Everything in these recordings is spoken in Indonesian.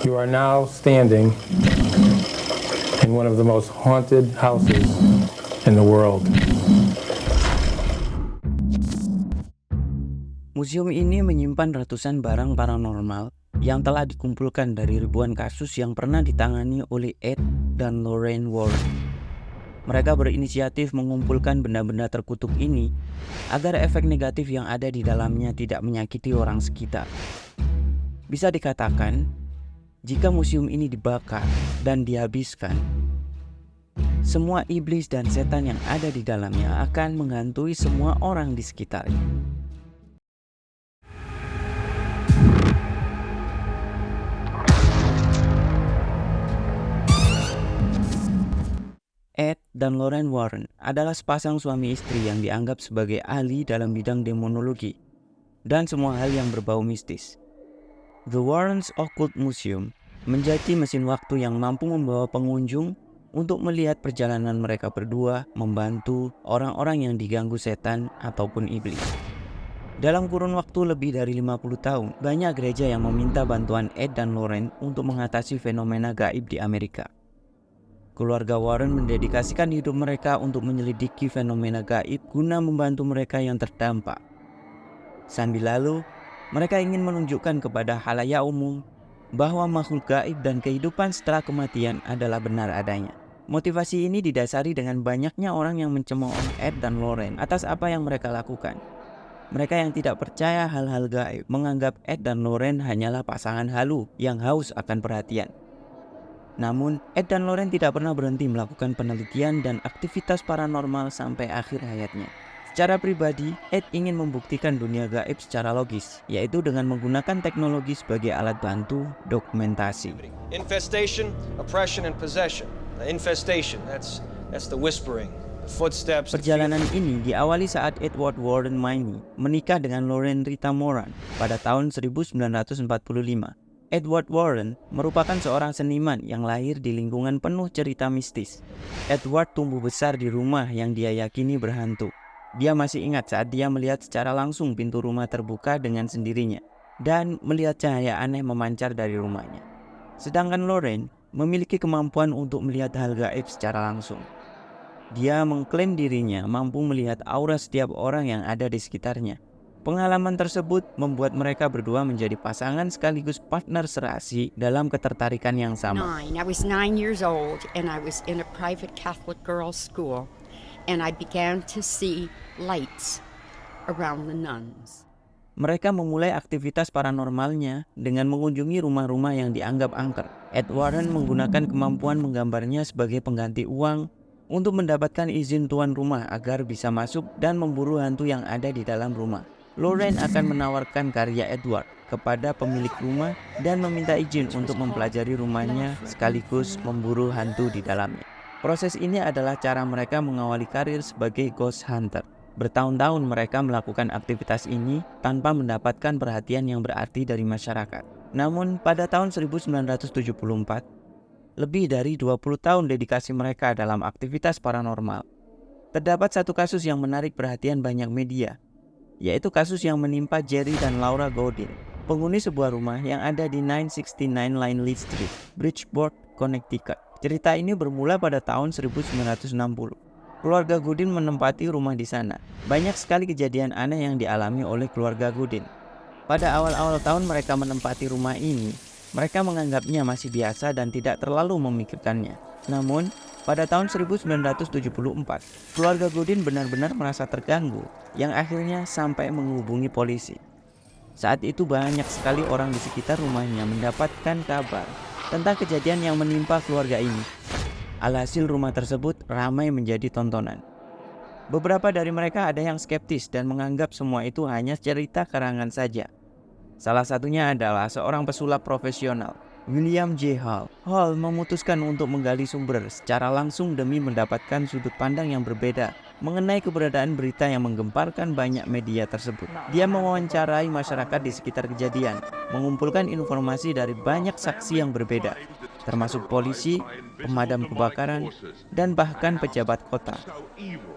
You are now standing in one of the most haunted houses in the world. Museum ini menyimpan ratusan barang paranormal yang telah dikumpulkan dari ribuan kasus yang pernah ditangani oleh Ed dan Lorraine Warren. Mereka berinisiatif mengumpulkan benda-benda terkutuk ini agar efek negatif yang ada di dalamnya tidak menyakiti orang sekitar. Bisa dikatakan, jika museum ini dibakar dan dihabiskan, semua iblis dan setan yang ada di dalamnya akan menghantui semua orang di sekitarnya. Ed dan Lorraine Warren adalah sepasang suami istri yang dianggap sebagai ahli dalam bidang demonologi dan semua hal yang berbau mistis. The Warrens Occult Museum menjadi mesin waktu yang mampu membawa pengunjung untuk melihat perjalanan mereka berdua membantu orang-orang yang diganggu setan ataupun iblis. Dalam kurun waktu lebih dari 50 tahun, banyak gereja yang meminta bantuan Ed dan Lorraine untuk mengatasi fenomena gaib di Amerika. Keluarga Warren mendedikasikan hidup mereka untuk menyelidiki fenomena gaib guna membantu mereka yang terdampak. Sambil lalu, mereka ingin menunjukkan kepada khalayak umum bahwa makhluk gaib dan kehidupan setelah kematian adalah benar adanya. Motivasi ini didasari dengan banyaknya orang yang mencemooh Ed dan Lorraine atas apa yang mereka lakukan. Mereka yang tidak percaya hal-hal gaib menganggap Ed dan Lorraine hanyalah pasangan halu yang haus akan perhatian. Namun, Ed dan Lorraine tidak pernah berhenti melakukan penelitian dan aktivitas paranormal sampai akhir hayatnya. Secara pribadi, Ed ingin membuktikan dunia gaib secara logis, yaitu dengan menggunakan teknologi sebagai alat bantu dokumentasi. Infestation, oppression, and possession. Infestation, that's the whispering, the footsteps. Perjalanan ini diawali saat Edward Warren Miney menikah dengan Lorraine Rita Moran pada tahun 1945. Edward Warren merupakan seorang seniman yang lahir di lingkungan penuh cerita mistis. Edward tumbuh besar di rumah yang dia yakini berhantu. Dia masih ingat saat dia melihat secara langsung pintu rumah terbuka dengan sendirinya dan melihat cahaya aneh memancar dari rumahnya. Sedangkan Lorraine memiliki kemampuan untuk melihat hal gaib secara langsung. Dia mengklaim dirinya mampu melihat aura setiap orang yang ada di sekitarnya. Pengalaman tersebut membuat mereka berdua menjadi pasangan sekaligus partner serasi dalam ketertarikan yang sama. I was 9 years old and I was in a private Catholic girls' school and I began to see lights around the nuns. Mereka memulai aktivitas paranormalnya dengan mengunjungi rumah-rumah yang dianggap angker. Ed Warren menggunakan kemampuan menggambarnya sebagai pengganti uang untuk mendapatkan izin tuan rumah agar bisa masuk dan memburu hantu yang ada di dalam rumah. Lorraine akan menawarkan karya Edward kepada pemilik rumah dan meminta izin untuk mempelajari rumahnya sekaligus memburu hantu di dalamnya. Proses ini adalah cara mereka mengawali karir sebagai ghost hunter. Bertahun-tahun mereka melakukan aktivitas ini tanpa mendapatkan perhatian yang berarti dari masyarakat. Namun pada tahun 1974, lebih dari 20 tahun dedikasi mereka dalam aktivitas paranormal, terdapat satu kasus yang menarik perhatian banyak media, yaitu kasus yang menimpa Jerry dan Laura Godin, penghuni sebuah rumah yang ada di 969 Linley Street, Bridgeport, Connecticut. Cerita ini bermula pada tahun 1960. Keluarga Godin menempati rumah di sana. Banyak sekali kejadian aneh yang dialami oleh keluarga Godin. Pada awal-awal tahun mereka menempati rumah ini, mereka menganggapnya masih biasa dan tidak terlalu memikirkannya. Namun, pada tahun 1974, keluarga Godin benar-benar merasa terganggu, yang akhirnya sampai menghubungi polisi. Saat itu banyak sekali orang di sekitar rumahnya mendapatkan kabar tentang kejadian yang menimpa keluarga ini. Alhasil rumah tersebut ramai menjadi tontonan. Beberapa dari mereka ada yang skeptis dan menganggap semua itu hanya cerita karangan saja. Salah satunya adalah seorang pesulap profesional, William J. Hall. Hall memutuskan untuk menggali sumber secara langsung demi mendapatkan sudut pandang yang berbeda mengenai keberadaan berita yang menggemparkan banyak media tersebut. Dia mewawancarai masyarakat di sekitar kejadian, mengumpulkan informasi dari banyak saksi yang berbeda. termasuk polisi, pemadam kebakaran, dan bahkan pejabat kota.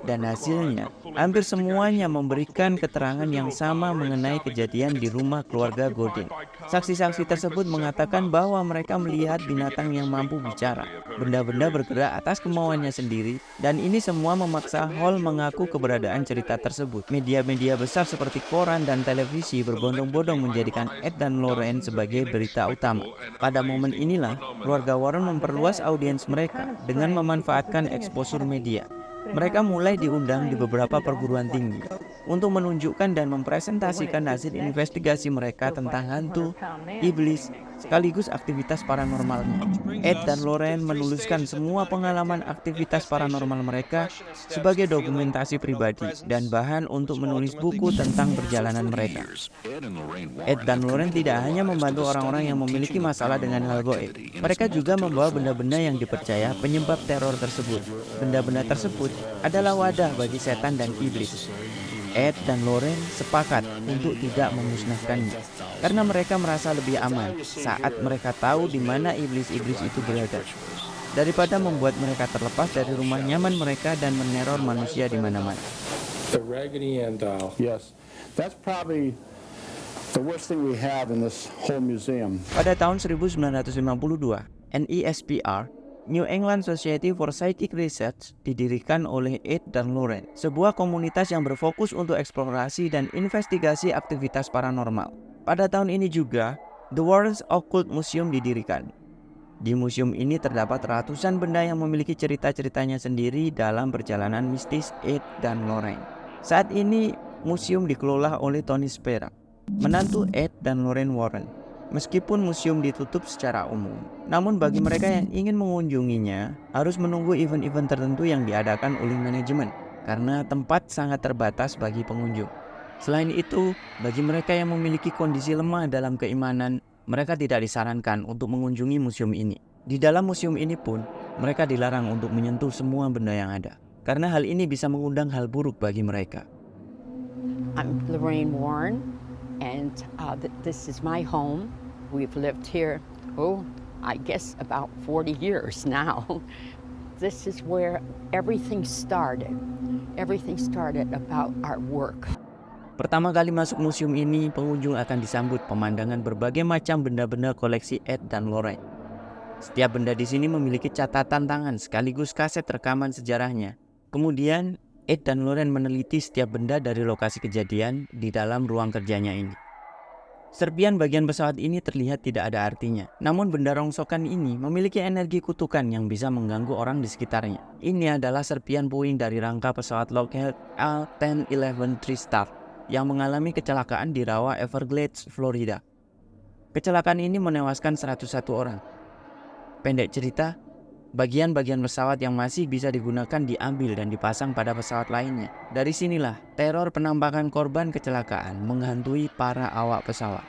Dan hasilnya, hampir semuanya memberikan keterangan yang sama mengenai kejadian di rumah keluarga Godin. Saksi-saksi tersebut mengatakan bahwa mereka melihat binatang yang mampu bicara, benda-benda bergerak atas kemauannya sendiri, dan ini semua memaksa Hall mengaku keberadaan cerita tersebut. Media-media besar seperti koran dan televisi berbondong-bondong menjadikan Ed dan Lorraine sebagai berita utama. Pada momen inilah, keluarga Warren memperluas audiens mereka dengan memanfaatkan eksposur media. Mereka mulai diundang di beberapa perguruan tinggi untuk menunjukkan dan mempresentasikan hasil investigasi mereka tentang hantu, iblis, sekaligus aktivitas paranormalnya. Ed dan Lorraine menuliskan semua pengalaman aktivitas paranormal mereka sebagai dokumentasi pribadi dan bahan untuk menulis buku tentang perjalanan mereka. Ed dan Lorraine tidak hanya membantu orang-orang yang memiliki masalah dengan hal goib. Mereka juga membawa benda-benda yang dipercaya penyebab teror tersebut. Benda-benda tersebut adalah wadah bagi setan dan iblis. Ed dan Lorraine sepakat untuk tidak memusnahkannya karena mereka merasa lebih aman saat mereka tahu di mana iblis-iblis itu berada, daripada membuat mereka terlepas dari rumah nyaman mereka dan meneror manusia di mana-mana. The Raggedy Ann doll. Yes, that's probably the worst thing we have in this whole museum. Pada tahun 1952, NESPR, New England Society for Psychic Research, didirikan oleh Ed dan Lorraine, sebuah komunitas yang berfokus untuk eksplorasi dan investigasi aktivitas paranormal. Pada tahun ini juga, The Warrens Occult Museum didirikan. Di museum ini terdapat ratusan benda yang memiliki cerita-ceritanya sendiri dalam perjalanan mistis Ed dan Lorraine. Saat ini, museum dikelola oleh Tony Spera, menantu Ed dan Lorraine Warren. Meskipun museum ditutup secara umum, namun bagi mereka yang ingin mengunjunginya harus menunggu event-event tertentu yang diadakan oleh manajemen karena tempat sangat terbatas bagi pengunjung. Selain itu, bagi mereka yang memiliki kondisi lemah dalam keimanan, mereka tidak disarankan untuk mengunjungi museum ini. Di dalam museum ini pun, mereka dilarang untuk menyentuh semua benda yang ada karena hal ini bisa mengundang hal buruk bagi mereka. I'm Lorraine Warren, and this is my home. We've lived here, I guess about 40 years now. This is where everything started. Everything started about our work. Pertama kali masuk museum ini, pengunjung akan disambut pemandangan berbagai macam benda-benda koleksi Ed dan Lorraine. Setiap benda di sini memiliki catatan tangan sekaligus kaset rekaman sejarahnya. Kemudian, Ed dan Lorraine meneliti setiap benda dari lokasi kejadian di dalam ruang kerjanya ini. Serpian bagian pesawat ini terlihat tidak ada artinya. Namun benda rongsokan ini memiliki energi kutukan yang bisa mengganggu orang di sekitarnya. Ini adalah serpian puing dari rangka pesawat Lockheed L-1011 TriStar yang mengalami kecelakaan di rawa Everglades, Florida. Kecelakaan ini menewaskan 101 orang. Pendek cerita, bagian-bagian pesawat yang masih bisa digunakan diambil dan dipasang pada pesawat lainnya. Dari sinilah teror penampakan korban kecelakaan menghantui para awak pesawat.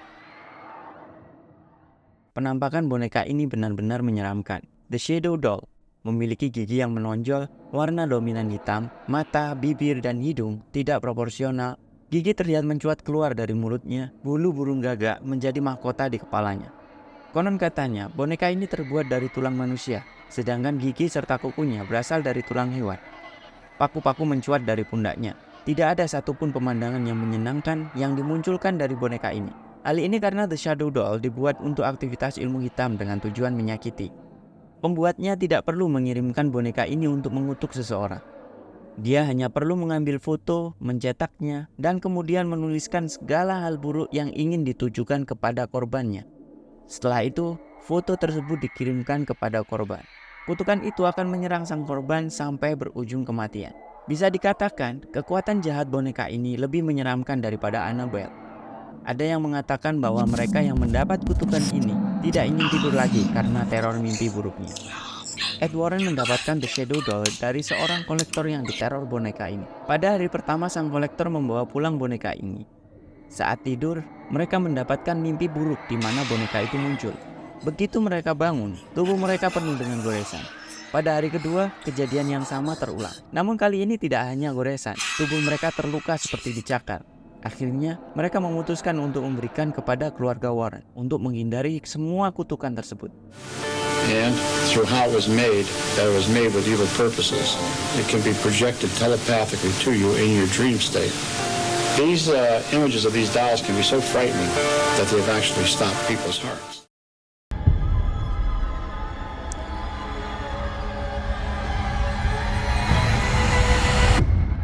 Penampakan boneka ini benar-benar menyeramkan. The Shadow Doll memiliki gigi yang menonjol, warna dominan hitam, mata, bibir, dan hidung tidak proporsional. Gigi terlihat mencuat keluar dari mulutnya, bulu burung gagak menjadi mahkota di kepalanya. Konon katanya, boneka ini terbuat dari tulang manusia, sedangkan gigi serta kukunya berasal dari tulang hewan. Paku-paku mencuat dari pundaknya. Tidak ada satupun pemandangan yang menyenangkan yang dimunculkan dari boneka ini. Hal ini karena The Shadow Doll dibuat untuk aktivitas ilmu hitam dengan tujuan menyakiti. Pembuatnya tidak perlu mengirimkan boneka ini untuk mengutuk seseorang. Dia hanya perlu mengambil foto, mencetaknya, dan kemudian menuliskan segala hal buruk yang ingin ditujukan kepada korbannya. Setelah itu, foto tersebut dikirimkan kepada korban. Kutukan itu akan menyerang sang korban sampai berujung kematian. Bisa dikatakan, kekuatan jahat boneka ini lebih menyeramkan daripada Annabelle. Ada yang mengatakan bahwa mereka yang mendapat kutukan ini tidak ingin tidur lagi karena teror mimpi buruknya. Ed Warren mendapatkan The Shadow Doll dari seorang kolektor yang diteror boneka ini. Pada hari pertama sang kolektor membawa pulang boneka ini. Saat tidur, mereka mendapatkan mimpi buruk di mana boneka itu muncul. Begitu mereka bangun, tubuh mereka penuh dengan goresan. Pada hari kedua, kejadian yang sama terulang. Namun kali ini tidak hanya goresan, tubuh mereka terluka seperti dicakar. Akhirnya, mereka memutuskan untuk memberikan kepada keluarga Warren untuk menghindari semua kutukan tersebut. and through how it was made, that it was made with evil purposes. It can be projected telepathically to you in your dream state. These images of these dolls can be so frightening that they've actually stopped people's hearts.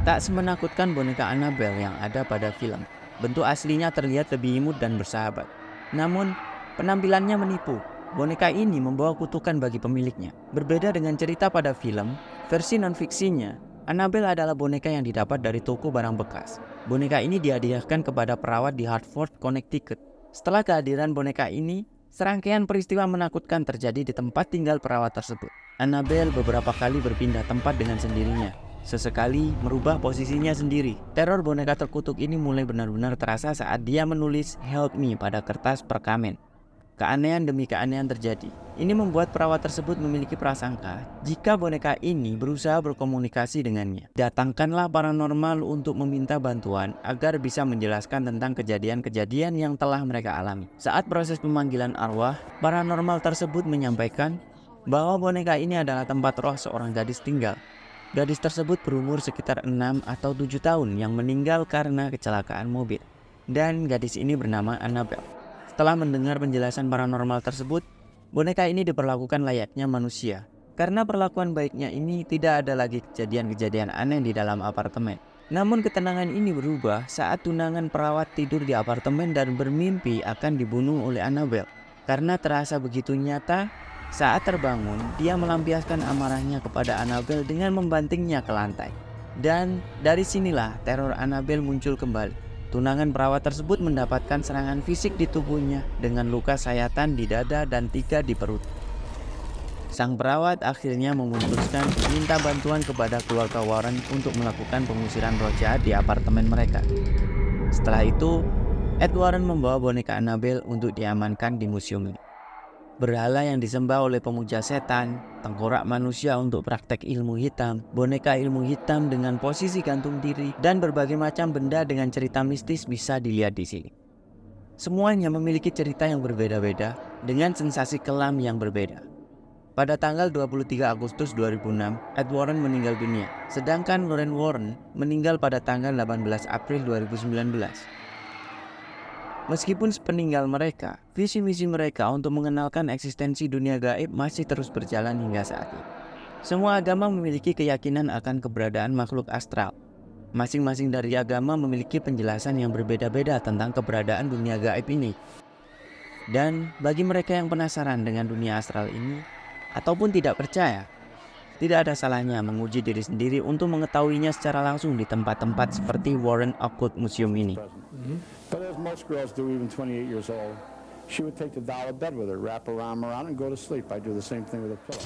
Tak semenakutkan boneka Annabelle yang ada pada film. Bentuk aslinya terlihat lebih imut dan bersahabat. Namun, penampilannya menipu. Boneka ini membawa kutukan bagi pemiliknya. Berbeda dengan cerita pada film, versi non-fiksinya, Annabelle adalah boneka yang didapat dari toko barang bekas. Boneka ini dihadiahkan kepada perawat di Hartford, Connecticut. Setelah kehadiran boneka ini, serangkaian peristiwa menakutkan terjadi di tempat tinggal perawat tersebut. Annabelle beberapa kali berpindah tempat dengan sendirinya. Sesekali merubah posisinya sendiri. Teror boneka terkutuk ini mulai benar-benar terasa saat dia menulis "Help Me" pada kertas perkamen. Keanehan demi keanehan terjadi. Ini membuat perawat tersebut memiliki prasangka jika boneka ini berusaha berkomunikasi dengannya. Datangkanlah paranormal untuk meminta bantuan agar bisa menjelaskan tentang kejadian-kejadian yang telah mereka alami. Saat proses pemanggilan arwah, paranormal tersebut menyampaikan bahwa boneka ini adalah tempat roh seorang gadis tinggal. Gadis tersebut berumur sekitar 6 atau 7 tahun yang meninggal karena kecelakaan mobil. Dan gadis ini bernama Annabelle. Setelah mendengar penjelasan paranormal tersebut, boneka ini diperlakukan layaknya manusia. Karena perlakuan baiknya ini tidak ada lagi kejadian-kejadian aneh di dalam apartemen. Namun ketenangan ini berubah saat tunangan perawat tidur di apartemen dan bermimpi akan dibunuh oleh Annabelle. Karena terasa begitu nyata, saat terbangun, dia melampiaskan amarahnya kepada Annabelle dengan membantingnya ke lantai. Dan dari sinilah teror Annabelle muncul kembali. Tunangan perawat tersebut mendapatkan serangan fisik di tubuhnya dengan luka sayatan di dada dan 3 di perut. Sang perawat akhirnya memutuskan minta bantuan kepada keluarga Warren untuk melakukan pengusiran roh jahat di apartemen mereka. Setelah itu, Ed Warren membawa boneka Annabelle untuk diamankan di museum ini. Berhala yang disembah oleh pemuja setan, tengkorak manusia untuk praktek ilmu hitam, boneka ilmu hitam dengan posisi gantung diri, dan berbagai macam benda dengan cerita mistis bisa dilihat di sini. Semuanya memiliki cerita yang berbeda-beda dengan sensasi kelam yang berbeda. Pada tanggal 23 Agustus 2006, Ed Warren meninggal dunia, sedangkan Lorraine Warren meninggal pada tanggal 18 April 2019. Meskipun sepeninggal mereka, visi misi mereka untuk mengenalkan eksistensi dunia gaib masih terus berjalan hingga saat ini. Semua agama memiliki keyakinan akan keberadaan makhluk astral. Masing-masing dari agama memiliki penjelasan yang berbeda-beda tentang keberadaan dunia gaib ini. Dan bagi mereka yang penasaran dengan dunia astral ini, ataupun tidak percaya, tidak ada salahnya menguji diri sendiri untuk mengetahuinya secara langsung di tempat-tempat seperti Warren Occult Museum ini. But as most girls do, even 28 years old, she would take the doll to bed with her, wrap her arm around and go to sleep. I do the same thing with a pillow.